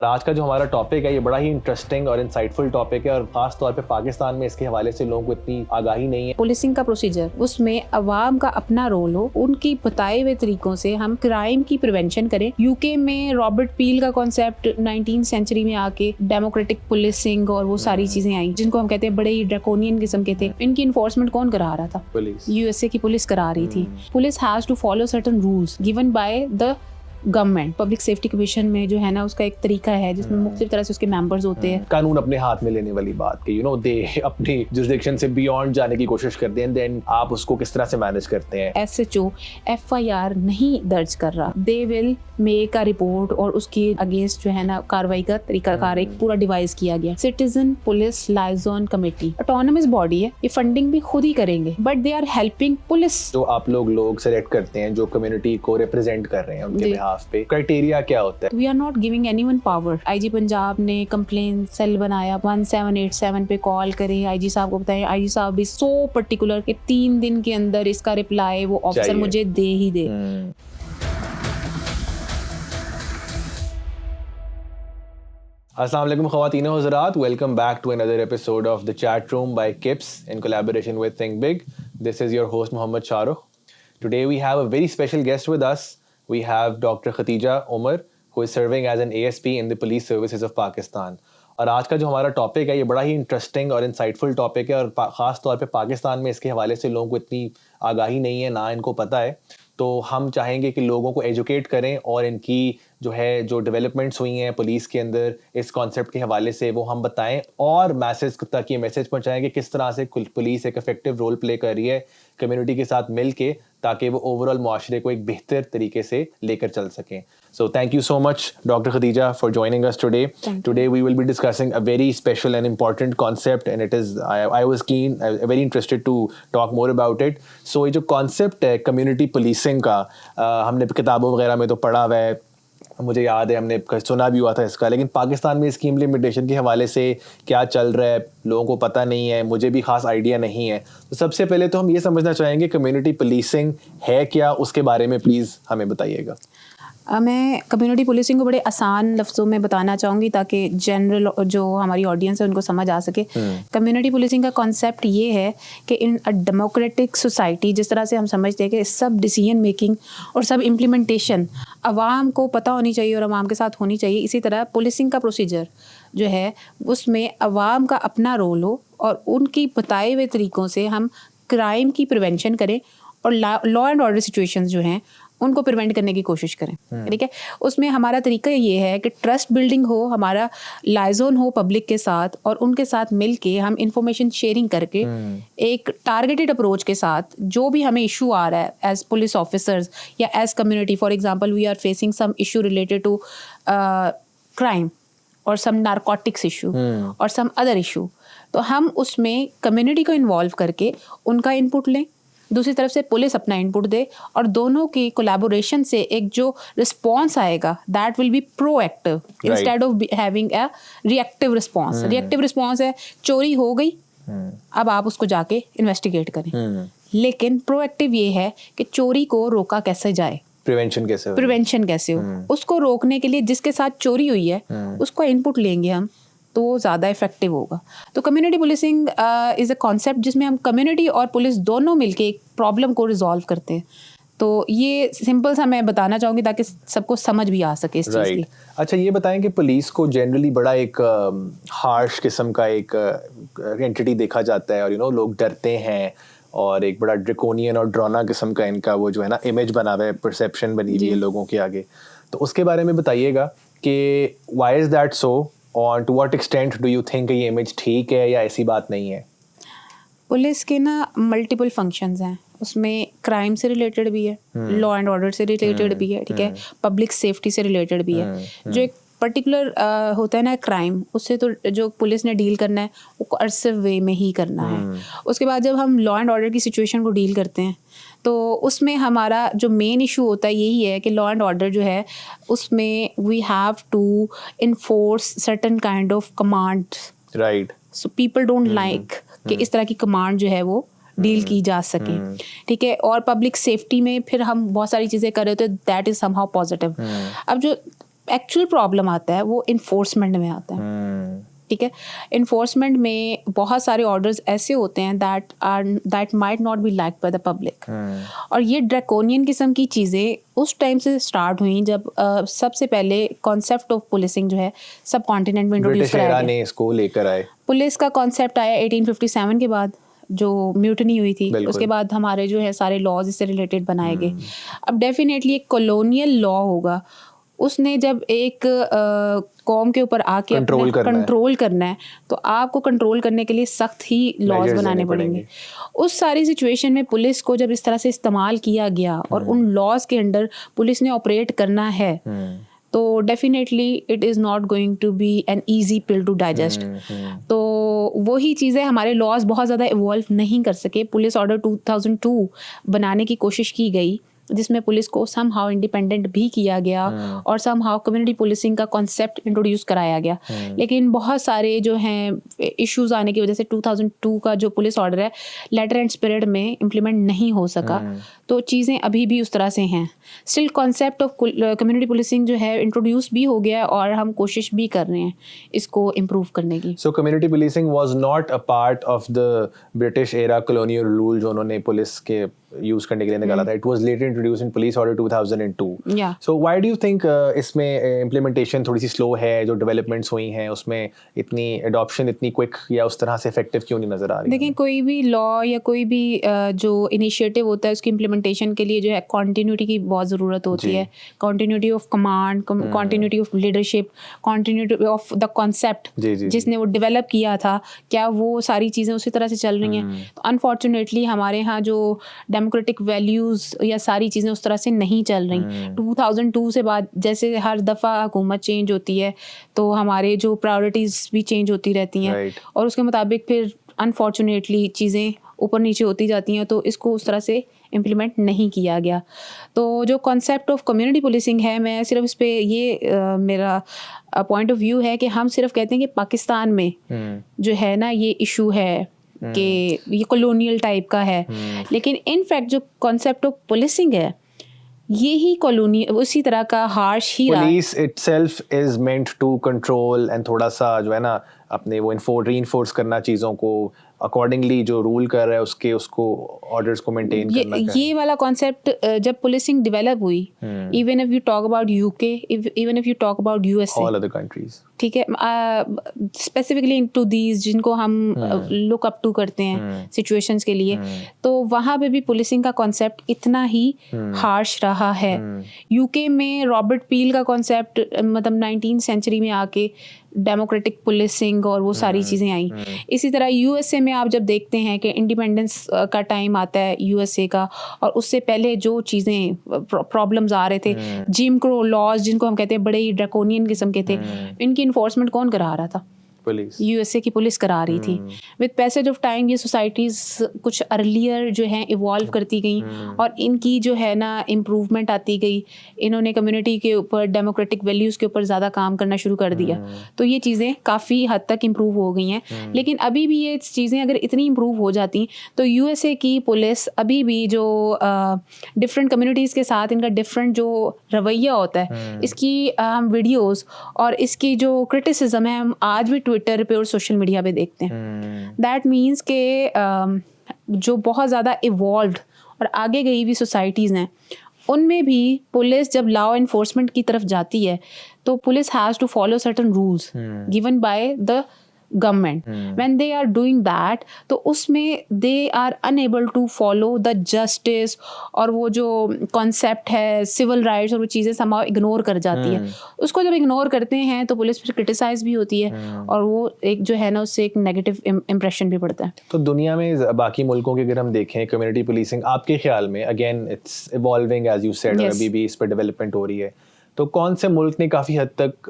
आज का जो हमारा टॉपिक है ये बड़ा ही इंटरेस्टिंग और इंसाइटफुल टॉपिक है और खास तौर पे पाकिस्तान में इसके हवाले से लोगों को इतनी आगाही नहीं है। पुलिसिंग का प्रोसीजर, उसमें अवाम का अपना रोल हो, उनकी बताए हुए तरीकों से हम क्राइम की प्रिवेंशन करें। यूके में रॉबर्ट पील का कॉन्सेप्ट 19th सेंचुरी में आके डेमोक्रेटिक पुलिसिंग और वो सारी चीजें आई जिनको हम कहते हैं बड़े ही ड्रैकोनियन किस्म के थे। इनकी इन्फोर्समेंट कौन करा रहा था? पुलिस। यूएसए की पुलिस करा रही थी। Police has to follow certain rules given by the government. Public safety commission में जो है ना उसका एक तरीका है जिसमें मुख्तलिफ तरह से उसके मेंबर्स होते हैं। कानून अपने हाथ में लेने वाली बात कि दे अपनी जुरिसडिक्शन से बियॉन्ड जाने की कोशिश करते हैं, देन आप उसको किस तरह से मैनेज करते हैं। एसएचओ एफआईआर नहीं दर्ज कर रहा, they will make a report और उसकी अगेंस्ट जो है ना कार्रवाई का तरीकाकार एक पूरा डिवाइस किया गया। Citizen police liaison committee autonomous body है, ये फंडिंग भी खुद ही करेंगे but they are helping police. जो आप लोग सेलेक्ट करते हैं जो कम्युनिटी को रिप्रेजेंट कर रहे हैं उनके बिहाफ पे क्राइटेरिया क्या होता है? We are not giving anyone power. IG Punjab ने कंप्लेन सेल बनाया, 1787 पे कॉल करें, आईजी साहब को बताएं। आईजी साहब भी सो पर्टिकुलर कि 3 दिन के अंदर इसका रिप्लाई वो ऑफिसर मुझे दे ही दे। अस्सलाम वालेकुम ख़वातीन व हज़रात, welcome back to another episode of the chat room by Kips in collaboration with Think Big. This is your host Mohammed Shahrukh. Today we have a very special guest with us. We have Dr. Khatija Umar, who is serving as an ASP in the Police Services of Pakistan. और आज का जो हमारा topic है ये बड़ा ही interesting और insightful topic है और ख़ास तौर पे पाकिस्तान में इसके हवाले से लोगों को इतनी आगाही नहीं है, ना इनको पता है। तो हम चाहेंगे कि लोगों को एजुकेट करें और इनकी जो डेवलपमेंट्स हुई हैं पुलिस के अंदर इस कॉन्सेप्ट के हवाले से वो हम बताएं और मैसेज तक ये मैसेज पहुंचाएं कि किस तरह से पुलिस एक इफेक्टिव रोल प्ले कर रही है कम्युनिटी के साथ मिल के, ताकि वो ओवरऑल मुआशरे को एक बेहतर तरीके से लेकर चल सकें। So thank you so much, Dr. Khatija, for joining us today. Today we will be discussing a very special and important concept, and it is I was very interested to talk more about it. So ये जो concept है community policing का, हमने किताबों वगैरह में तो पढ़ा हुआ है, मुझे याद है हमने सुना भी हुआ था इसका, लेकिन पाकिस्तान में इसकी इम्प्लीमेंटेशन के हवाले से क्या चल रहा है लोगों को पता नहीं है, मुझे भी खास आइडिया नहीं है। तो सबसे पहले तो हम ये समझना चाहेंगे कम्युनिटी पुलिसिंग है क्या, उसके बारे में प्लीज़ हमें बताइएगा। मैं कम्युनिटी पुलिसिंग को बड़े आसान लफ्ज़ों में बताना चाहूँगी ताकि जनरल जो हमारी ऑडियंस है उनको समझ आ सके। कम्युनिटी पुलिसिंग का कॉन्सेप्ट ये है कि इन अ डेमोक्रेटिक सोसाइटी, जिस तरह से हम समझते हैं कि सब डिसीजन मेकिंग और सब इम्प्लीमेंटेशन आवाम को पता होनी चाहिए और आवाम के साथ होनी चाहिए, इसी तरह पुलिसिंग का प्रोसीजर जो है उसमें आवाम का अपना रोल हो और उनकी बताए हुए तरीक़ों से हम क्राइम की प्रिवेंशन करें और लॉ एंड ऑर्डर सिचुएशंस जो हैं उनको प्रिवेंट करने की कोशिश करें। ठीक है, उसमें हमारा तरीका ये है कि ट्रस्ट बिल्डिंग हो, हमारा लाइजन हो पब्लिक के साथ और उनके साथ मिल के हम इंफॉर्मेशन शेयरिंग करके एक टारगेटेड अप्रोच के साथ जो भी हमें इशू आ रहा है एज पुलिस ऑफिसर्स या as community, for example we are facing some issue related to crime और सम नारकोटिक्स इशू और सम अदर इशू, तो हम उसमें कम्युनिटी को इन्वॉल्व करके उनका इनपुट लें, दूसरी तरफ से पुलिस अपना इनपुट दे और दोनों की कोलैबोरेशन से एक जो रिस्पॉन्स आएगा that will be proactive instead of having a reactive response. Reactive response है चोरी हो गई, अब आप उसको जाके इन्वेस्टिगेट करें, लेकिन प्रोएक्टिव ये है कि चोरी को रोका कैसे जाए, प्रिवेंशन कैसे हो, उसको रोकने के लिए जिसके साथ चोरी हुई है उसको इनपुट लेंगे हम तो वो ज़्यादा इफेक्टिव होगा। तो community policing is a concept जिसमें हम कम्युनिटी और पुलिस दोनों मिलके एक प्रॉब्लम को रिजॉल्व करते हैं। तो ये सिंपल सा मैं बताना चाहूँगी ताकि सबको समझ भी आ सके इस चीज़ की। अच्छा, ये बताएं कि पुलिस को जनरली बड़ा एक हार्श किस्म का एक एंटिटी देखा जाता है और लोग डरते हैं और एक बड़ा ड्रैकोनियन और ड्रोना किस्म का इनका वो जो है ना इमेज बना हुआ है, परसेप्शन बनी हुई है लोगों के आगे। तो उसके बारे में बताइएगा कि व्हाई इज़ दैट सो और to what extent do you think ये इमेज ठीक है या ऐसी बात नहीं है? पुलिस के ना मल्टीपल फंक्शंस हैं, उसमें क्राइम से रिलेटेड भी है, लॉ एंड ऑर्डर से रिलेटेड भी है, ठीक है, पब्लिक सेफ्टी से रिलेटेड भी है। जो एक पर्टिकुलर होता है ना क्राइम, उससे तो जो पुलिस ने डील करना है वो कोअर्सिव वे में ही करना है। उसके बाद जब हम लॉ एंड ऑर्डर की सिचुएशन को डील करते हैं तो उसमें हमारा जो मेन इशू होता है यही है कि लॉ एंड ऑर्डर जो है उसमें we have to enforce certain kind of commands, right. So people don't like कि इस तरह की कमांड जो है वो डील की जा सके, ठीक है। और पब्लिक सेफ्टी में फिर हम बहुत सारी चीज़ें कर रहे होते हैं, दैट इज़ समहाउ पॉजिटिव। अब जो एक्चुअल प्रॉब्लम आता है वो इन्फोर्समेंट में आता है, ठीक है। इन्फोर्समेंट में बहुत सारे ऑर्डर्स ऐसे होते हैं that might not be liked by the public, और ये ड्रैकोनियन किस्म की चीज़ें उस टाइम से स्टार्ट हुई जब सबसे पहले कॉन्सेप्ट ऑफ पुलिसिंग जो है सब कॉन्टिनेंट में इंट्रोड्यूस कराया गया। ने इसको लेकर आए। पुलिस का कॉन्सेप्ट आया 1857 के बाद, जो म्यूटनी हुई थी, उसके बाद हमारे जो है सारे लॉज इससे रिलेटेड बनाए गए। अब डेफिनेटली एक कॉलोनियल लॉ होगा, उसने जब एक कौम के ऊपर आके कंट्रोल करना है तो आपको कंट्रोल करने के लिए सख्त ही लॉज बनाने पड़ेंगे। उस सारी सिचुएशन में पुलिस को जब इस तरह से इस्तेमाल किया गया और उन लॉज के अंडर पुलिस ने ऑपरेट करना है, तो definitely it is not going to be an easy pill to digest. तो वही चीज़ें, हमारे लॉज बहुत ज़्यादा इवॉल्व नहीं कर सके। पुलिस ऑर्डर 2002 बनाने की कोशिश की गई जिसमें पुलिस को सम हाउ इंडिपेंडेंट भी किया गया और सम हाउ कम्युनिटी पुलिसिंग का कॉन्सेप्ट इंट्रोड्यूस कराया गया, लेकिन बहुत सारे जो हैं इश्यूज आने की वजह से 2002 का जो पुलिस ऑर्डर है लेटर एंड स्पिरिट में इम्प्लीमेंट नहीं हो सका। तो चीज़ें अभी भी उस तरह से हैं। Still concept of community policing जो है इंट्रोड्यूस भी हो गया और हम कोशिश भी कर रहे हैं इसको इम्प्रूव करने की। सो community policing was not a part of the British era colonial rule जो उन्होंने पुलिस के यूज करने के लिए निकाला था। It was later introduced in police order 2002। So why do you think इसमें इम्प्लीमेंटेशन थोड़ी सी स्लो है? जो डेवलपमेंट्स हुई हैं उसमें इतनी एडॉप्शन इतनी क्विक या उस तरह से इफेक्टिव क्यों नहीं नजर आ रही? देखिए, कोई भी लॉ या कोई भी जो इनिशिएटिव होता है उसकी इम्प्लीमेंटेशन के लिए जो है कॉन्टिन्यूटी की बहुत ज़रूरत होती है। Continuity of command, continuity of leadership, continuity of the concept जिसने वो डेवलप किया था, क्या वो सारी चीज़ें उसी तरह से चल रही हैं? तो अनफॉर्चुनेटली हमारे यहाँ जो डेमोक्रेटिक वैल्यूज़ या सारी चीज़ें उस तरह से नहीं चल रही। 2002 से बाद जैसे हर दफ़ा हुकूमत चेंज होती है तो हमारे जो प्रायोरिटीज़ भी चेंज होती रहती हैं और उसके मुताबिक फिर अनफॉर्चुनेटली चीज़ें ऊपर नीचे होती जाती हैं, तो इसको उस तरह से इम्प्लीमेंट नहीं किया गया। तो जो कॉन्सेप्ट ऑफ कम्युनिटी पुलिसिंग है, मैं सिर्फ इस पे ये मेरा पॉइंट ऑफ व्यू है कि हम सिर्फ कहते हैं कि पाकिस्तान में जो है ना ये इशू है कि ये कॉलोनियल टाइप का है, लेकिन इनफैक्ट जो कॉन्सेप्ट ऑफ पुलिसिंग है ये ही कॉलोनी उसी तरह का हार्श ही रहा। Police itself is meant to control and थोड़ा सा जो है ना अपने वो रीइंफोर्स करना चीज़ों को अकॉर्डिंगली जो रूल कर रहा है उसको ऑर्डर्स को मेंटेन करना। ये वाला कॉन्सेप्ट जब पुलिसिंग डेवलप हुई, even if you talk about UK, even if you talk about USA, all other countries, ठीक है, स्पेसिफिकली इनटू दीज जिनको हम लुक अप टू करते हैं सिचुएशंस के लिए, तो वहाँ पे भी पुलिसिंग का कॉन्सेप्ट इतना ही हार्श रहा है। यूके में रॉबर्ट पील का कॉन्सेप्ट मतलब 19th सेंचुरी में आके डेमोक्रेटिक पुलिसिंग और वो सारी चीज़ें आई। इसी तरह यूएसए में आप जब देखते हैं कि इंडिपेंडेंस का टाइम आता है यूएसए का, और उससे पहले जो चीज़ें प्रॉब्लम्स आ रहे थे, जिम क्रो लॉज जिनको हम कहते हैं बड़े ही ड्रैकोनियन किस्म के थे, इनकी इन्फोर्समेंट कौन करा रहा था? पुलिस, यूएसए की पुलिस करा रही थी। विद पैसेज ऑफ टाइम ये सोसाइटीज़ कुछ अर्लियर जो हैं इवॉल्व करती गई और इनकी जो है ना इम्प्रूवमेंट आती गई। इन्होंने कम्युनिटी के ऊपर, डेमोक्रेटिक वैल्यूज़ के ऊपर ज़्यादा काम करना शुरू कर दिया, तो ये चीज़ें काफ़ी हद तक इम्प्रूव हो गई हैं। लेकिन अभी भी ये चीज़ें अगर इतनी इम्प्रूव हो जाती तो यूएसए की पुलिस अभी भी जो डिफरेंट कम्युनिटीज़ के साथ इनका डिफरेंट जो रवैया होता है, इसकी हम वीडियोज़ और इसकी जो क्रिटिसिज्म है हम आज भी ट्विटर पे और सोशल मीडिया पे देखते हैं। दैट मीन्स के जो बहुत ज़्यादा इवॉल्व्ड और आगे गई हुई सोसाइटीज़ हैं उनमें भी पुलिस जब लॉ एनफोर्समेंट की तरफ जाती है तो police has to follow certain rules given by the government. When they are doing that, तो उसमें they are unable to follow the justice और वो जो कॉन्सेप्ट है सिविल राइट्स और वो चीज़ें समाव इग्नोर कर जाती है। उसको जब इग्नोर करते हैं तो पुलिस फिर क्रिटिसाइज भी होती है और वो एक जो है ना उससे एक नेगेटिव इम्प्रेशन भी पड़ता है। तो दुनिया में बाकी मुल्कों की अगर हम देखें कम्युनिटी पुलिसिंग, आपके ख्याल में again it's evolving as you said, और अभी भी इस पर डेवलपमेंट हो रही है, तो कौन से मुल्क ने काफ़ी हद तक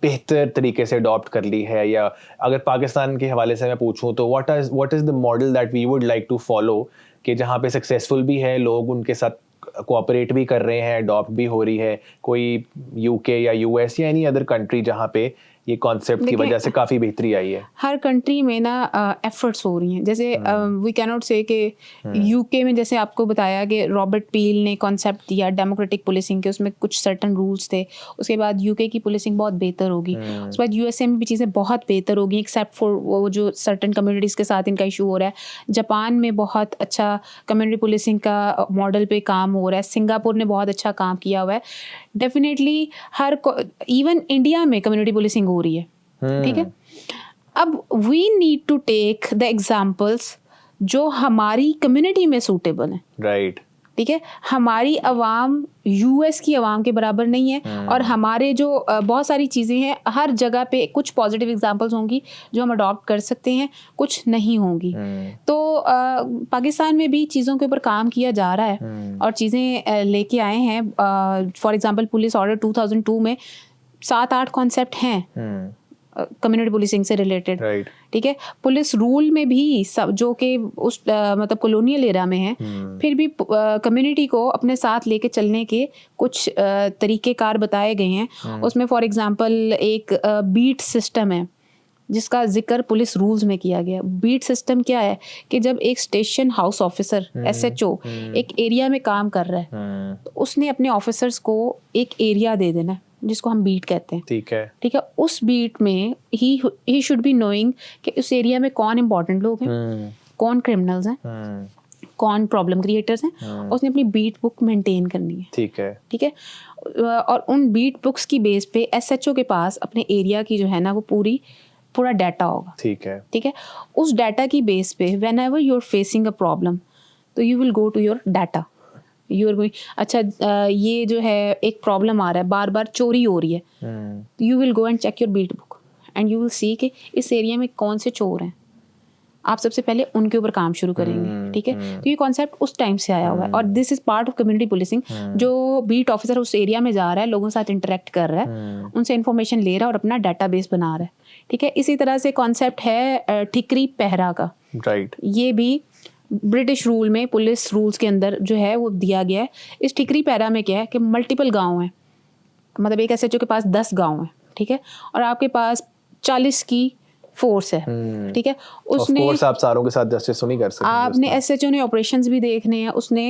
बेहतर तरीके से अडॉप्ट कर ली है? या अगर पाकिस्तान के हवाले से मैं पूछूं तो what is the model that we would like to follow कि जहाँ पे सक्सेसफुल भी है लोग, उनके साथ कोऑपरेट भी कर रहे हैं, अडॉप्ट भी हो रही है, कोई यूके या यूएस या एनी अदर कंट्री जहाँ पे ये कॉन्सेप्ट की वजह से काफ़ी बेहतरी आई है? हर कंट्री में ना एफर्ट्स हो रही हैं, जैसे वी कैन नॉट से कि यूके में जैसे आपको बताया कि रॉबर्ट पील ने कॉन्सेप्ट दिया डेमोक्रेटिक पुलिसिंग के, उसमें कुछ सर्टन रूल्स थे, उसके बाद यूके की पुलिसिंग बहुत बेहतर होगी, उसके बाद यूएसए में भी चीज़ें बहुत बेहतर होगी एक्सेप्ट फॉर वो जो सर्टन कम्युनिटीज़ के साथ इनका इशू हो रहा है। जापान में बहुत अच्छा कम्युनिटी पुलिसिंग का मॉडल पे काम हो रहा है, सिंगापुर ने बहुत अच्छा काम किया हुआ है। डेफिनेटली इवन इंडिया में कम्युनिटी पुलिसिंग हो रही है, ठीक है। अब we need to take the examples जो हमारी कम्युनिटी में सूटेबल हैं, राइट, ठीक है। हमारी अवाम यूएस की अवाम के बराबर नहीं है, और हमारे जो बहुत सारी चीज़ें हैं, हर जगह पे कुछ पॉजिटिव एग्जांपल्स होंगी जो हम अडॉप्ट कर सकते हैं, कुछ नहीं होंगी। तो पाकिस्तान में भी चीज़ों के ऊपर काम किया जा रहा है और चीज़ें लेके आए हैं। फॉर एग्जांपल पुलिस ऑर्डर 2002 में 7-8 कॉन्सेप्ट हैं कम्युनिटी पुलिसिंग से रिलेटेड, राइट, ठीक है। पुलिस रूल में भी सब जो कि उस मतलब कॉलोनियल एरा में है, फिर भी कम्युनिटी को अपने साथ लेके चलने के कुछ तरीक़ेकार बताए गए हैं। उसमें फॉर एग्जांपल एक बीट सिस्टम है जिसका जिक्र पुलिस रूल्स में किया गया। बीट सिस्टम क्या है कि जब एक स्टेशन हाउस ऑफिसर SHO एक एरिया में काम कर रहा है, तो उसने अपने ऑफिसर्स को एक एरिया दे देना है जिसको हम बीट कहते हैं, ठीक है, ठीक है। उस बीट में ही शुड बी नोइंग कि उस एरिया में कौन इंपॉर्टेंट लोग हैं, कौन क्रिमिनल्स हैं, कौन प्रॉब्लम क्रिएटर्स हैं, उसने अपनी बीट बुक मेंटेन करनी है, ठीक है, ठीक है। और उन बीट बुक्स की बेस पे SHO के पास अपने एरिया की जो है ना वो पूरा डाटा होगा, ठीक है, ठीक है। उस डाटा की बेस पे whenever you are facing a problem, तो you will go to your data, you are going, अच्छा ये जो है एक प्रॉब्लम आ रहा है, बार बार चोरी हो रही है, you will go and check your beat book and you will see कि इस एरिया में कौन से चोर हैं, आप सबसे पहले उनके ऊपर काम शुरू करेंगे, ठीक है। तो ये कॉन्सेप्ट उस टाइम से आया हुआ है और this is part of community policing. जो बीट ऑफिसर उस एरिया में जा रहा है, लोगों के साथ इंटरेक्ट कर रहा है, उनसे इन्फॉर्मेशन ले रहा है और अपना डाटाबेस बना रहा है, ठीक है। इसी तरह से कॉन्सेप्ट है ठिकरी पहरा का, राइट, ये भी ब्रिटिश रूल में पुलिस रूल्स के अंदर जो है वो दिया गया है। इस ठिकरी पहरा में क्या है कि मल्टीपल गांव हैं, मतलब एक SHO के पास 10 गांव हैं, ठीक है, और आपके पास 40 की फोर्स है, ठीक है। उसने आप सारों के साथ जस्टिस नहीं कर सकते, आपने SHO ने ऑपरेशंस भी देखने हैं, उसने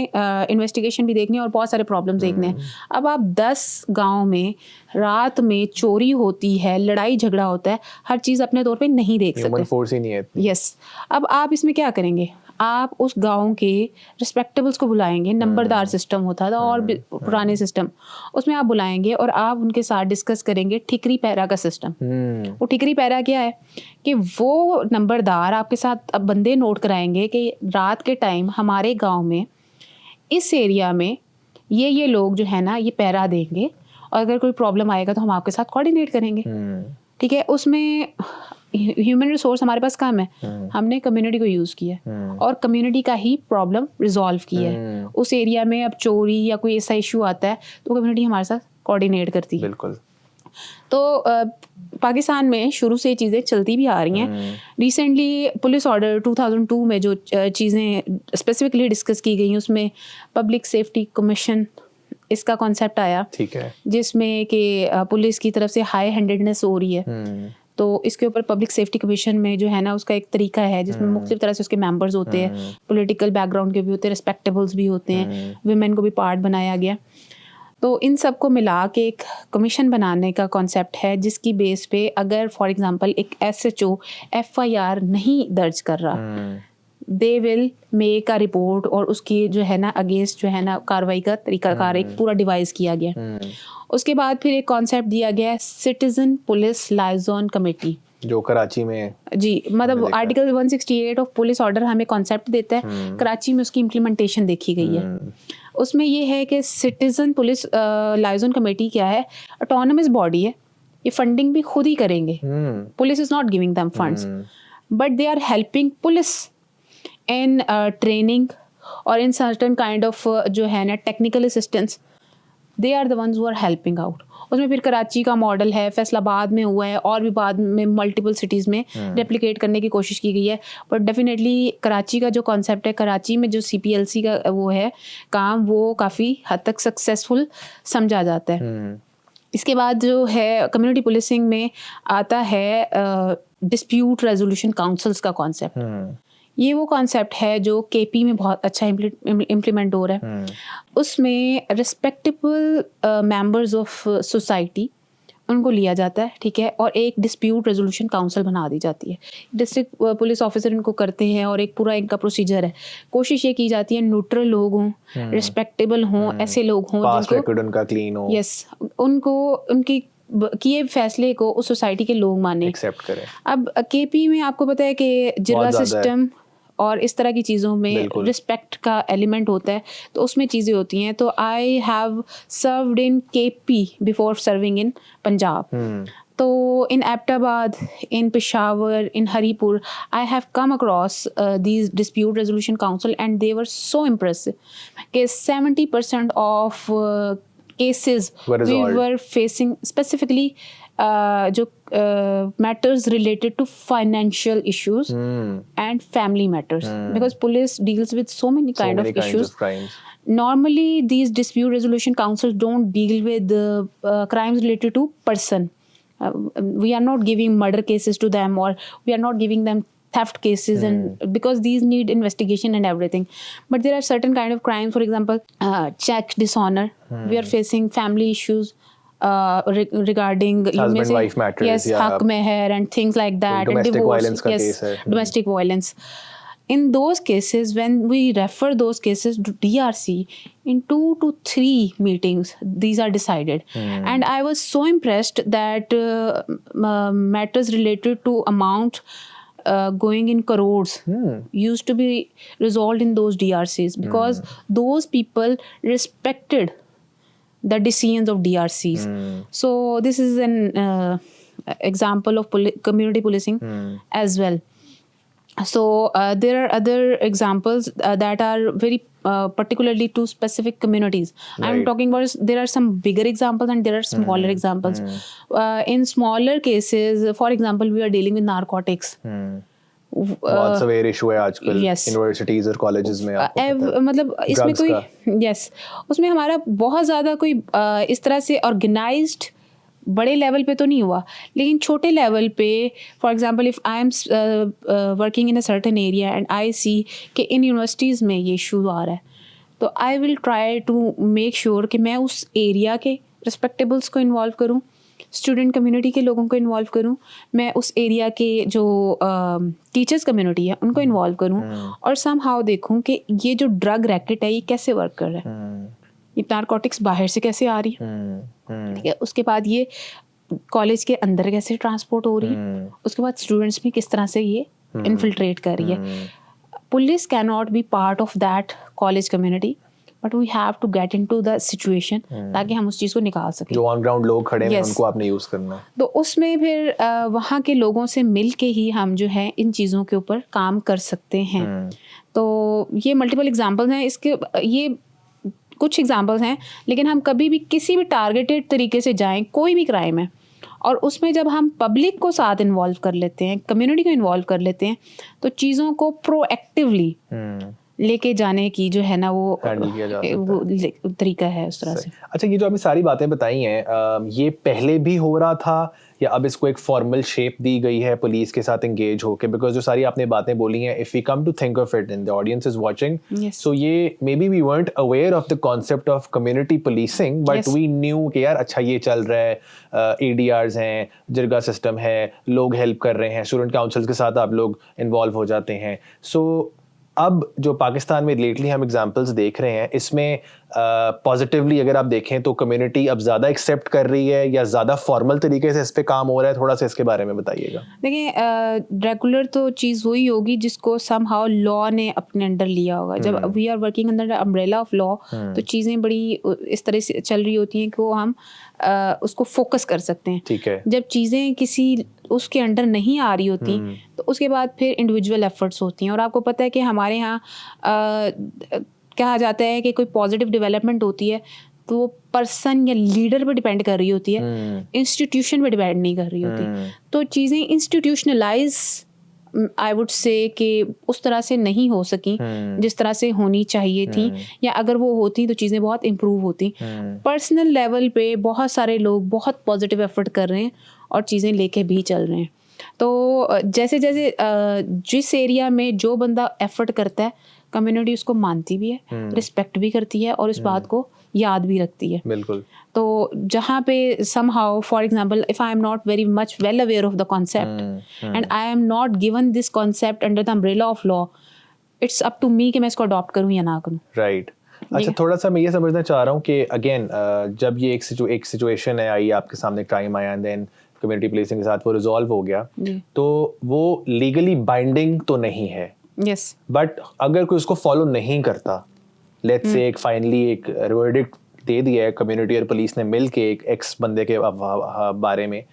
इन्वेस्टिगेशन भी देखनी है और बहुत सारे प्रॉब्लम्स देखने हैं। अब आप 10 गांव में रात में चोरी होती है, लड़ाई झगड़ा होता है, हर चीज़ अपने तौर पे नहीं देख सकते, फोर्स ही नहीं है। यस, अब आप इसमें क्या करेंगे, आप उस गांव के रिस्पेक्टेबल्स को बुलाएंगे, नंबरदार सिस्टम होता था और पुराने सिस्टम, उसमें आप बुलाएंगे और आप उनके साथ डिस्कस करेंगे ठिकरी पैरा का सिस्टम। वो ठिकरी पैरा क्या है कि वो नंबरदार आपके साथ अब बंदे नोट कराएंगे कि रात के टाइम हमारे गांव में इस एरिया में ये लोग जो है ना ये पैरा देंगे और अगर कोई प्रॉब्लम आएगा तो हम आपके साथ कोऑर्डिनेट करेंगे, ठीक है। उसमें ह्यूमन रिसोर्स हमारे पास कम है, हमने कम्युनिटी को यूज़ किया और कम्युनिटी का ही प्रॉब्लम रिजॉल्व किया है। उस एरिया में अब चोरी या कोई ऐसा इशू आता है तो कम्युनिटी हमारे साथ कोऑर्डिनेट करती है, बिल्कुल। तो पाकिस्तान में शुरू से ये चीज़ें चलती भी आ रही हैं। रिसेंटली पुलिस ऑर्डर 2002 में जो चीज़ें स्पेसिफिकली डिस्कस की गई उसमें पब्लिक सेफ्टी कमीशन इसका कॉन्सेप्ट आया, ठीक है, जिसमें कि पुलिस की तरफ से हाई हैंडेडनेस हो रही है। तो इसके ऊपर पब्लिक सेफ्टी कमीशन में जो है ना उसका एक तरीका है जिसमें मुख्तलिफ तरह से उसके मेंबर्स होते हैं, पॉलिटिकल बैकग्राउंड के भी होते हैं, रिस्पेक्टेबल्स भी होते हैं, विमेन को भी पार्ट बनाया गया। तो इन सब को मिला के एक कमीशन बनाने का कॉन्सेप्ट है जिसकी बेस पे अगर फॉर एग्जांपल एक SHO FIR नहीं दर्ज कर रहा, they will make a report और उसकी जो है ना अगेंस्ट जो है ना कार्रवाई का तरीकाकार एक पूरा डिवाइस किया गया। उसके बाद फिर एक कॉन्सेप्ट दिया गया है सिटीजन पुलिस लाइजन कमेटी, जो कराची में जी, मतलब आर्टिकल 168 ऑफ पुलिस ऑर्डर हमें कॉन्सेप्ट देता है, कराची में उसकी इम्प्लीमेंटेशन देखी गई है। उसमें ये है कि सिटीजन पुलिस लाइजन कमेटी क्या है, ऑटोनमस बॉडी है, ये फंडिंग भी खुद ही करेंगे, police is not giving them funds but they are helping police in training और इन सर्टन काइंड ऑफ जो है ना technical assistance they are the ones who are helping out. उसमें फिर कराची का मॉडल है, फैसलाबाद में हुआ है, और भी बाद में मल्टीपल सिटीज़ में रेप्लिकेट करने की कोशिश की गई है। बट डेफिनेटली कराची का जो कॉन्सेप्ट है, कराची में जो CPLC का वो है काम, वो काफ़ी हद तक सक्सेसफुल समझा जाता है। इसके बाद जो है कम्युनिटी पुलिसिंग में आता है डिस्प्यूट रेजोल्यूशन काउंसिल्स का कॉन्सेप्ट। ये वो कॉन्सेप्ट है जो KP में बहुत अच्छा इम्प्लीमेंट हो रहा है। उसमें रिस्पेक्टेबल मेंबर्स ऑफ सोसाइटी उनको लिया जाता है, ठीक है, और एक डिस्प्यूट रेजोल्यूशन काउंसिल बना दी जाती है। डिस्ट्रिक्ट पुलिस ऑफिसर इनको करते हैं और एक पूरा इनका प्रोसीजर है। कोशिश ये की जाती है न्यूट्रल लोग हों, रिस्पेक्टेबल हों, ऐसे लोग हों पास्ट रिकॉर्ड उनका क्लीन हो, यस, उनको उनकी किए फैसले को उस सोसाइटी के लोग माने, एक्सेप्ट करें। अब KP में आपको पता है कि जिरगा सिस्टम और इस तरह की चीज़ों में रिस्पेक्ट का एलिमेंट होता है, तो उसमें चीज़ें होती हैं। तो I have served in KP before serving in Punjab. तो in Abbottabad, in Peshawar, in Haripur, I have come across these dispute resolution council and they were so impressive कि 70% ऑफ cases we were facing specifically जो matters related to financial issues and family matters, because police deals with so many kind of issues. Normally these dispute resolution councils don't deal with crimes related to person. We are not giving murder cases to them, or we are not giving them theft cases, and because these need investigation and everything. But there are certain kind of crimes, for example check dishonor. We are facing family issues regarding husband wife matters, yes, haq meher and things like that, domestic and divorce, violence ka yes, case hai. Domestic violence. In those cases, when we refer those cases to DRC, in 2 to 3 meetings these are decided. And I was so impressed that matters related to amount going in crores used to be resolved in those DRCs, because those people respected the decisions of DRCs. So this is an example of community policing as well. So there are other examples that are very particularly to specific communities. I'm talking about, there are some bigger examples and there are smaller examples. In smaller cases, for example, we are dealing with narcotics. बहुत severe issue है आजकल universities और colleges में, मतलब इसमें कोई yes उसमें हमारा बहुत ज़्यादा कोई इस तरह से ऑर्गेनाइज्ड बड़े लेवल पे तो नहीं हुआ, लेकिन छोटे लेवल पे, for example if I am working in a certain area and I see कि इन यूनिवर्सिटीज़ में ये इशू आ रहा है, तो I will try to make sure कि मैं उस एरिया के रिस्पेक्टेबल्स को इन्वॉल्व करूँ, स्टूडेंट कम्युनिटी के लोगों को इन्वॉल्व करूँ, मैं उस एरिया के जो टीचर्स कम्युनिटी है उनको इन्वॉल्व करूँ, और सम हाउ देखूँ कि ये जो ड्रग रैकेट है ये कैसे वर्क कर रहा है, ये नारकोटिक्स बाहर से कैसे आ रही है, ठीक है, उसके बाद ये कॉलेज के अंदर कैसे ट्रांसपोर्ट हो रही है, उसके बाद स्टूडेंट्स में किस तरह से ये इन्फिल्ट्रेट कर रही है. Police can not be part of that college community, but we have to get into the situation ताकि हम उस चीज़ को निकाल सकें. जो ऑन ग्राउंड लोग खड़े हैं उनको आपने यूज़ करना है. तो उसमें फिर वहाँ के लोगों से मिल के ही हम जो है इन चीज़ों के ऊपर काम कर सकते हैं. तो ये मल्टीपल एग्जांपल्स हैं, इसके ये कुछ एग्जांपल्स हैं, लेकिन हम कभी भी किसी भी टारगेटेड तरीके से जाएं, कोई भी क्राइम है, और उसमें जब हम पब्लिक को साथ इन्वॉल्व कर लेते हैं, कम्युनिटी को इन्वॉल्व कर लेते हैं, तो चीज़ों को प्रोएक्टिवली लेके जाने की जो है ना वो तरीका है उस तरह से. अच्छा, ये जो आपने सारी बातें बताई हैं, ये पहले भी हो रहा था या अब इसको एक फॉर्मल शेप दी गई है पुलिस के साथ एंगेज होके? बिकॉज जो सारी आपने बातें बोली हैं, if we come to think of it and the audience is watching, so ये maybe we weren't aware of the concept of community policing, but we knew कि यार अच्छा ये चल रहा है, ADRs हैं, जिरगा सिस्टम है, लोग हेल्प कर रहे हैं, स्टूडेंट काउंसिल्स के साथ आप लोग इन्वॉल्व हो जाते हैं. सो अब जो पाकिस्तान में लेटली हम एग्जांपल्स देख रहे हैं, इसमें पॉजिटिवली अगर आप देखें तो कम्युनिटी अब ज़्यादा एक्सेप्ट कर रही है या ज़्यादा फॉर्मल तरीके से इस पे काम हो रहा है? थोड़ा सा इसके बारे में बताइएगा. देखिए, रेगुलर तो चीज़ वही होगी जिसको समहाउ लॉ ने अपने अंडर लिया होगा. जब we are working under the umbrella of law, तो चीज़ें बड़ी इस तरह से चल रही होती हैं कि वो हम उसको फोकस कर सकते हैं. ठीक है. जब चीज़ें किसी उसके अंडर नहीं आ रही होती, तो उसके बाद फिर इंडिविजुअल एफर्ट्स होती हैं. और आपको पता है कि हमारे यहाँ कहा जाता है कि कोई पॉजिटिव डेवलपमेंट होती है तो वो पर्सन या लीडर पे डिपेंड कर रही होती है, इंस्टीट्यूशन पे डिपेंड नहीं कर रही होती। तो चीज़ें इंस्टीट्यूशनलाइज आई वुड से कि उस तरह से नहीं हो सकी जिस तरह से होनी चाहिए थी, या अगर वो होती तो चीज़ें बहुत इम्प्रूव होती। पर्सनल लेवल पे बहुत सारे लोग बहुत पॉजिटिव एफर्ट कर रहे हैं और चीज़ें लेके भी चल रहे हैं। तो जैसे जैसे जिस एरिया में जो बंदा एफर्ट करता है, कम्युनिटी उसको मानती भी है, रिस्पेक्ट भी करती है और इस बात को याद भी रखती है। बिल्कुल। तो जहाँ पे somehow, for example, if I am not very much well aware of the concept and I am not given this concept under the umbrella of law, it's up to me कि मैं इसको अडॉप्ट करूँ या ना करूँ। Right. अच्छा, थोड़ा सा मैं ये समझना चाह रहा हूँ कि अगेन जब ये एक सिचुएशन है आई आपके सामने, क्राइम आया एंड देन कम्युनिटी पुलिसिंग के साथ वो रिजॉल्व हो गया, तो वो लीगली बाइंडिंग तो नहीं है, यस, बट अगर कोई उसको फॉलो नहीं करता, लेट्स से एक फाइनली एक वर्डिक्ट दे दिया है कम्युनिटी और पुलिस ने मिल के एक एक्स बंदे के बारे में,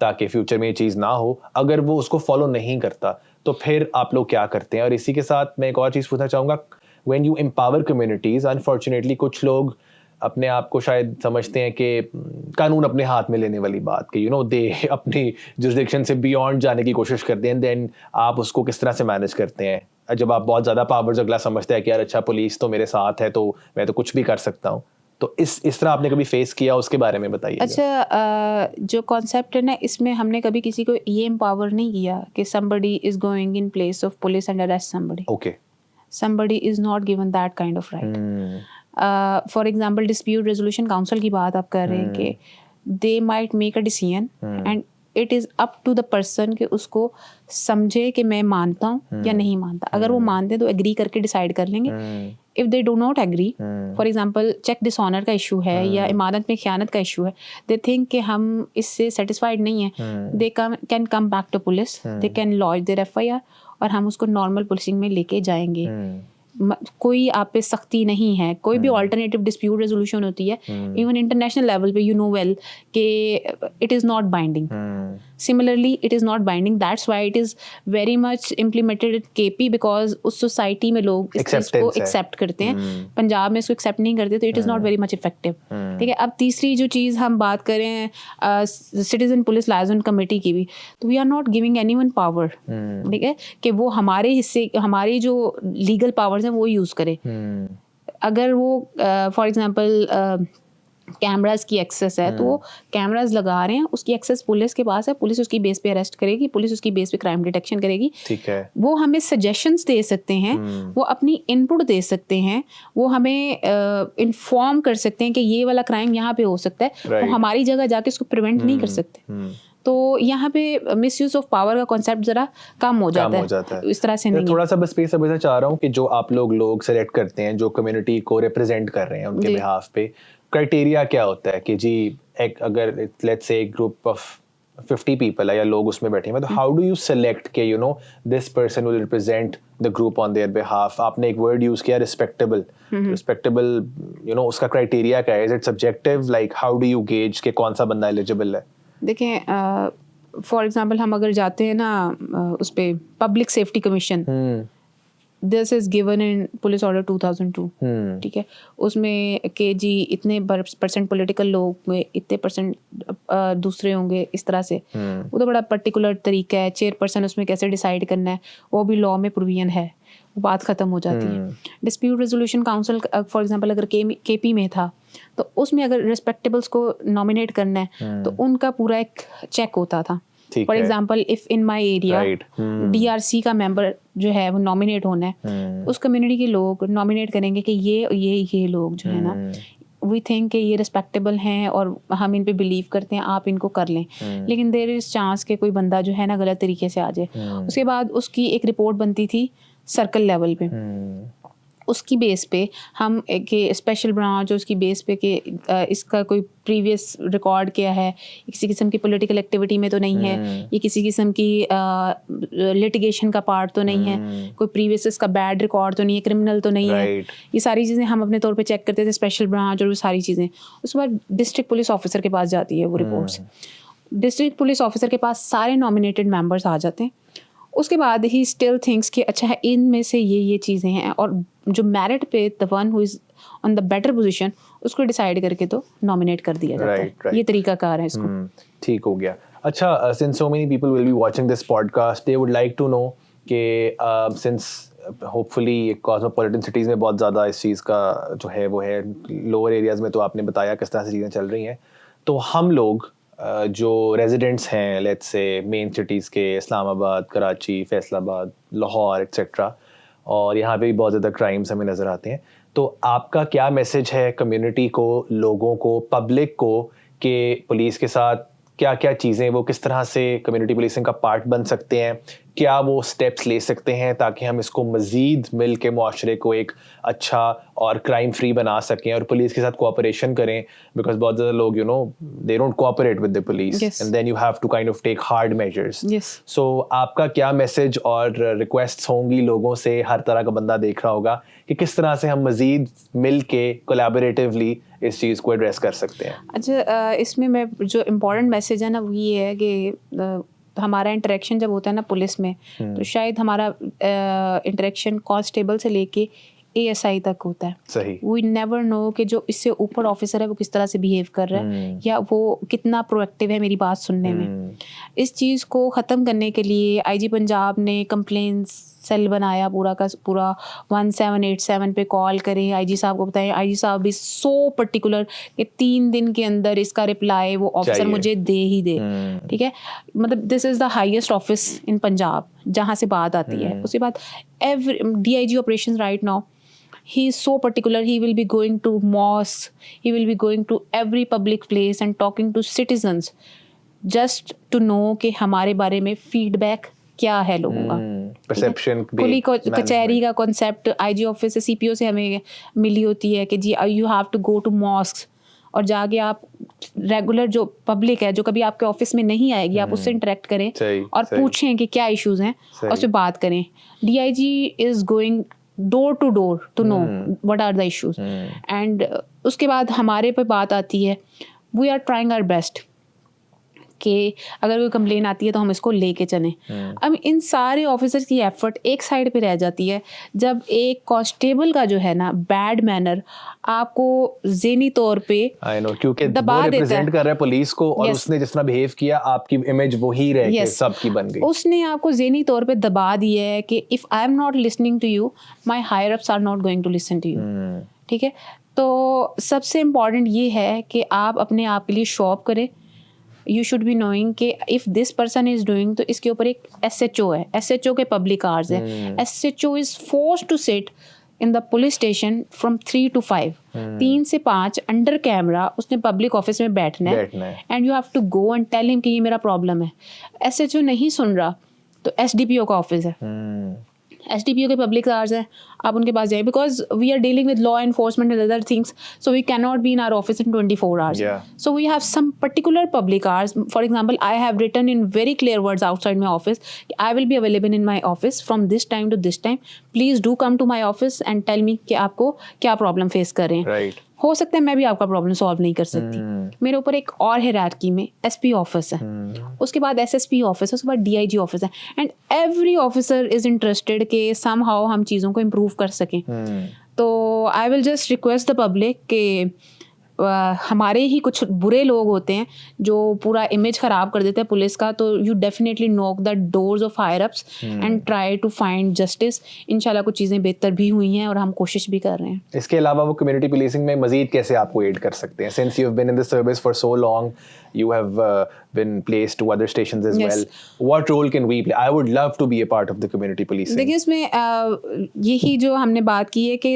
ताकि फ्यूचर में ये चीज़ ना हो, अगर वो उसको फॉलो नहीं करता तो फिर आप लोग क्या करते हैं? और इसी के साथ मैं एक और चीज़ पूछना चाहूँगा, when you empower communities, unfortunately कुछ लोग अपने आप को शायद समझते हैं कि कानून अपने हाथ में लेने वाली बात, कि दे अपनी जुरिसडिक्शन से बियॉन्ड जाने की कोशिश करते हैं, देन आप उसको किस तरह से मैनेज करते हैं जब आप बहुत ज़्यादा पावर्स अगला समझता है कि यार अच्छा पुलिस तो मेरे साथ है तो मैं तो कुछ भी कर सकता हूँ, तो इस तरह आपने कभी फेस किया, उसके बारे में बताइए। अच्छा, जो कॉन्सेप्ट है ना, इसमें हमने कभी किसी को ये एम्पावर नहीं किया कि somebody is going in place of police and arrest somebody. Okay. Somebody is not given that kind of right. For example, dispute resolution council की बात आप कर रहे हैं कि they might make a decision and it is up to the person कि उसको समझे कि मैं मानता हूँ या नहीं मानता। अगर वो मानते हैं तो एग्री करके डिसाइड कर लेंगे। If they do not agree, for example check dishonour का इशू है या इमारत में ख़यानत का इशू है, दे थिंक कि हम इससे सेटिस्फाइड नहीं है, they can come back to police, they can launch their FIR और हम उसको नॉर्मल पुलिसिंग में लेके जाएंगे। कोई आप पे सख्ती नहीं है। कोई भी ऑल्टरनेटिव डिस्प्यूट रेजोल्यूशन होती है, इवन इंटरनेशनल लेवल पे, यू नो वेल कि it is not binding. Similarly it is not binding, that's why it is very much implemented in KP, because उस सोसाइटी में लोग इस चीज़ को एक्सेप्ट करते हैं। पंजाब में इसको एक्सेप्ट नहीं करते, तो it is not very much effective. ठीक है, अब तीसरी जो चीज़ हम बात करें सिटीजन पुलिस लाइजन कमेटी की भी, तो we are not giving anyone power, ठीक है, कि वो हमारे हिस्से, हमारी जो लीगल पावर्स हैं वो यूज़ करे। अगर वो फॉर एग्जांपल कैमरास की एक्सेस है, तो वो कैमरास लगा रहे हैं, उसकी एक्सेस पुलिस के पास है, पुलिस उसकी बेस पे अरेस्ट करेगी, पुलिस उसकी बेस पे क्राइम डिटेक्शन करेगी। ठीक है, वो हमें सजेशंस दे सकते हैं, वो अपनी इनपुट दे सकते हैं, वो हमें इन्फॉर्म कर सकते हैं कि ये वाला क्राइम यहाँ पे हो सकता है, वो हमारी जगह जाके उसको प्रिवेंट नहीं कर सकते। तो यहाँ पे मिसयूज ऑफ पावर का कॉन्सेप्ट जरा कम हो जाता है। इस तरह से नहीं। थोड़ा सा बस पे समझना चाह रहा हूँ कि जो आप लोग सेलेक्ट करते हैं, जो कम्युनिटी को रिप्रेजेंट कर रहे हैं उनके बिहाफ पे, क्राइटेरिया क्या होता है कि जी एक अगर लेट्स से एक ग्रुप ऑफ 50 पीपल है या लोग उसमें बैठे हैं, तो हाउ डू यू सेलेक्ट के this person will represent the group on their behalf? आपने एक वर्ड यूज किया रिस्पेक्टेबल, उसका क्राइटेरिया क्या है? Is it subjective, like how do you gauge के कौन सा बंदा एलिजिबल है? देखें, फॉर एग्जांपल हम अगर जाते हैं ना उस पे public safety commission, this is given in police order 2002, ठीक है, उसमें के जी इतने % पॉलिटिकल लोग में, इतने % दूसरे होंगे, इस तरह से। वो तो बड़ा पर्टिकुलर तरीका है। चेयरपर्सन उसमें कैसे डिसाइड करना है वो भी लॉ में प्रोविजन है, वो बात ख़त्म हो जाती है। Dispute resolution council for example अगर KP में था, तो उसमें अगर रिस्पेक्टेबल्स को नॉमिनेट करना है तो उनका पूरा एक चेक होता था। For example if in my area DRC का मेंबर जो है वो नॉमिनेट होना है, उस कम्युनिटी के लोग नॉमिनेट करेंगे कि ये लोग जो है ना, वी थिंक कि ये रिस्पेक्टेबल हैं और हम इन पे बिलीव करते हैं, आप इनको कर लें। लेकिन देयर इज चांस कि कोई बंदा जो है ना गलत तरीके से आ जाए। उसके बाद उसकी एक रिपोर्ट बनती थी सर्कल लेवल पे, उसकी बेस पे हम कि स्पेशल ब्रांच, उसकी बेस पे कि इसका कोई प्रीवियस रिकॉर्ड क्या है, किसी किस्म की पॉलिटिकल एक्टिविटी में तो नहीं है, ये किसी किस्म की लिटिगेशन का पार्ट तो नहीं है, कोई प्रीवियस इसका बैड रिकॉर्ड तो नहीं है, क्रिमिनल तो नहीं है। ये सारी चीज़ें हम अपने तौर पे चेक करते थे, स्पेशल ब्रांच और वो सारी चीज़ें। उसके बाद डिस्ट्रिक्ट पुलिस ऑफिसर के पास जाती है वो रिपोर्ट्स। डिस्ट्रिक्ट पुलिस ऑफिसर के पास सारे नॉमिनेटेड मेंबर्स आ जाते हैं। उसके बाद ही स्टिल थिंक्स कि अच्छा है, इनमें से ये चीज़ें हैं, और जो मेरिट पे the one who is on the better position, उसको डिसाइड करके तो नॉमिनेट कर दिया जाता है। ये तरीकाकार है इसको। ठीक हो गया। अच्छा, since so many people will be watching this podcast, they would like to know कि सिंस होपफुली कॉस्मोपॉलिटन सिटीज़ में बहुत ज़्यादा इस चीज़ का जो है वो है, लोअर एरियाज़ में तो आपने बताया किस तरह से चीज़ें चल रही हैं, तो हम लोग जो रेजिडेंट्स हैं लेट्स से मेन सिटीज़ के, इस्लामाबाद, कराची, फैसलाबाद, लाहौर एक्सेट्रा, और यहाँ पे भी बहुत ज़्यादा क्राइम्स हमें नज़र आते हैं, तो आपका क्या मैसेज है कम्युनिटी को, लोगों को, पब्लिक को, कि पुलिस के साथ क्या क्या चीज़ें वो किस तरह से कम्युनिटी पुलिसिंग का पार्ट बन सकते हैं, क्या वो स्टेप्स ले सकते हैं ताकि हम इसको मज़ीद मिल के मुआशरे को एक अच्छा और क्राइम फ्री बना सकें और पुलिस के साथ कोऑपरेशन करें, बिकॉज बहुत ज़्यादा लोग they don't cooperate with the police and then you have to kind of take hard measures. So आपका क्या मैसेज और रिक्वेस्ट्स होंगी लोगों से, हर तरह का बंदा देख रहा होगा, कि किस तरह से हम मज़ीद मिल के कोलैबोरेटिवली इस चीज़ को एड्रेस कर सकते हैं? अच्छा, इसमें मैं जो इम्पोर्टेंट मैसेज है ना वो ये है कि हमारा इंटरेक्शन जब होता है ना पुलिस में, तो शायद हमारा इंटरेक्शन कांस्टेबल से लेके ASI तक होता है। सही। वी नेवर नो कि जो इससे ऊपर ऑफिसर है वो किस तरह से बिहेव कर रहा है या वो कितना प्रोएक्टिव है मेरी बात सुनने में। इस चीज़ को ख़त्म करने के लिए IG पंजाब ने कंप्लेंट्स सेल बनाया पूरा का पूरा, 1787 पे कॉल करें, IG साहब को बताएं, IG साहब भी सो पर्टिकुलर कि 3 दिन के अंदर इसका रिप्लाई वो ऑफिसर मुझे दे ही दे। ठीक है, मतलब this is the highest office in Punjab जहाँ से बात आती है। उसके बाद every DIG operation right now, he is so particular, he will be going to mosques, he will be going to every public place and talking to citizens just to know कि हमारे बारे में फीडबैक क्या है लोगों का। Perception कुली कचहरी का कॉन्सेप्ट IG ऑफिस से CPO से हमें मिली होती है कि जी you have to go to mosque, और जाके आप रेगुलर जो पब्लिक है जो कभी आपके ऑफिस में नहीं आएगी आप उससे इंटरेक्ट करें और पूछें कि क्या इश्यूज हैं और उससे बात करें। DIG is going door to door to know what are the issues and उसके बाद हमारे पे बात आती है, we are trying our best कि अगर कोई कंप्लेन आती है तो हम इसको लेके चलें। अब इन सारे ऑफिसर्स की एफर्ट एक साइड पे रह जाती है जब एक कांस्टेबल का जो है ना बैड मैनर आपको ज़हनी तौर पे क्योंकि दबा देता है, रिप्रेजेंट कर रहा है पुलिस को और उसने जिस तरह बिहेव किया आपकी इमेज वही रह के सबकी बन गई। उसने आपको ज़हनी तौर पे दबा दिया है कि if I am not listening to you my higher ups are not going to listen to you. ठीक है, तो सबसे इम्पॉर्टेंट ये है कि आप अपने आप के लिए शो अप करें। यू शुड बी नोइंग कि if this person is doing, तो इसके ऊपर एक SHO है, SHO के पब्लिक आवर्स है। SHO is force to sit in the police station from 3 to 5, 3 से 5 अंडर कैमरा उसने पब्लिक ऑफिस में बैठना है and you have to go and tell him कि ये मेरा प्रॉब्लम है। SHO नहीं सुन रहा तो SDPO का ऑफिस है, SDPO के पब्लिक आवर्स है, आप उनके पास जाइए, because we are dealing with law enforcement and other things, so we can not be in our office in 24 hours. So we have some particular public hours. For example, I have written in very clear words outside my office, I will be available in my office from this time to this time. Please do come to my office and tell me कि आपको क्या problem face कर रहे हैं। हो सकता है मैं भी आपका प्रॉब्लम सॉल्व नहीं कर सकती। मेरे ऊपर एक और हायरार्की में SP ऑफिस है, उसके बाद SSP ऑफिस है, उसके बाद DIG ऑफिस है, and every officer is interested कि समहाउ हम चीज़ों को इम्प्रूव कर सकें। तो I will just request the public कि हमारे ही कुछ बुरे लोग होते हैं जो पूरा इमेज ख़राब कर देते हैं पुलिस का, तो you definitely knock the doors of higher ups and try to find justice. इंशाल्लाह कुछ चीज़ें बेहतर भी हुई हैं और हम कोशिश भी कर रहे हैं। इसके अलावा वो कम्युनिटी पुलिसिंग में मजीद कैसे आपको एड कर सकते हैं? Since you have been in the service for so long, you have been placed to other stations as well. What role can we play? I would love to be a part of the community policing. देखिए इसमें यही जो हमने बात की है कि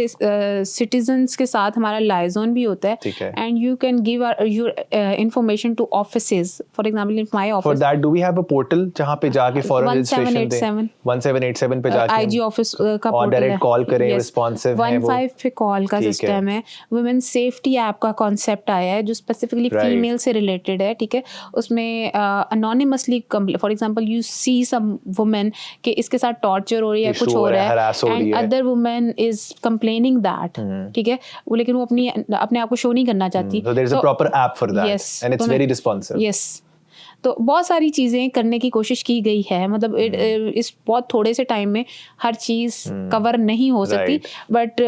citizens के साथ हमारा liaison भी होता है, and you can give your information to offices. For example, in my office. For that, do we have a portal जहाँ पे जाके foreign registration दें? 1787 पे जाके IG ऑफिस का और डायरेक्ट कॉल करें, responsive है वो। 15 पे कॉल का सिस्टम है। Women Safety ऐप का कॉन्सेप्ट आया है जो स्पेसिफिकली फीमेल से रिलेटेड है। ठीक है, उसमें anonymously for example you see some women कि इसके साथ टॉर्चर हो रही है, कुछ हो रहा है, and other women is complaining that. ठीक है, वो लेकिन वो अपने आप को शो नहीं करना चाहती। So there is a proper app for that, and it's very responsive. Yes. तो बहुत सारी चीज़ें करने की कोशिश की गई है, मतलब इस बहुत थोड़े से टाइम में हर चीज़ कवर नहीं हो सकती, but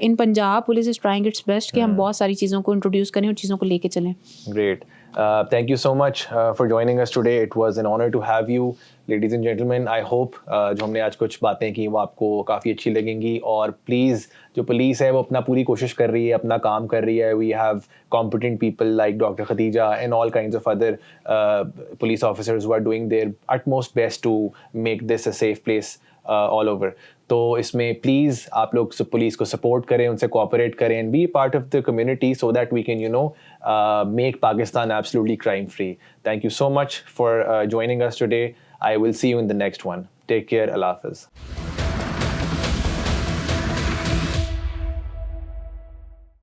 in Punjab police is trying it's best कि हम बहुत सारी चीज़ों को इंट्रोड्यूस करें और चीज़ों को लेके चलें. Great. Thank you so much for joining us today. It was an honor to have you, ladies and gentlemen. I hope जो हमने आज कुछ बातें की वो आपको काफ़ी अच्छी लगेंगी, और प्लीज़ जो पुलिस है वो अपना पूरी कोशिश कर रही है, अपना काम कर रही है. We have competent people like Dr. Khadija and all kinds of other police officers who are doing their utmost best to make this a safe place all over. तो इसमें प्लीज़ आप लोग पुलिस को सपोर्ट करें, उनसे cooperate करें, and be part of the community so that we can make Pakistan absolutely crime free. Thank you so much for joining us today. I will see you in the next one. Take care. Allah Hafiz.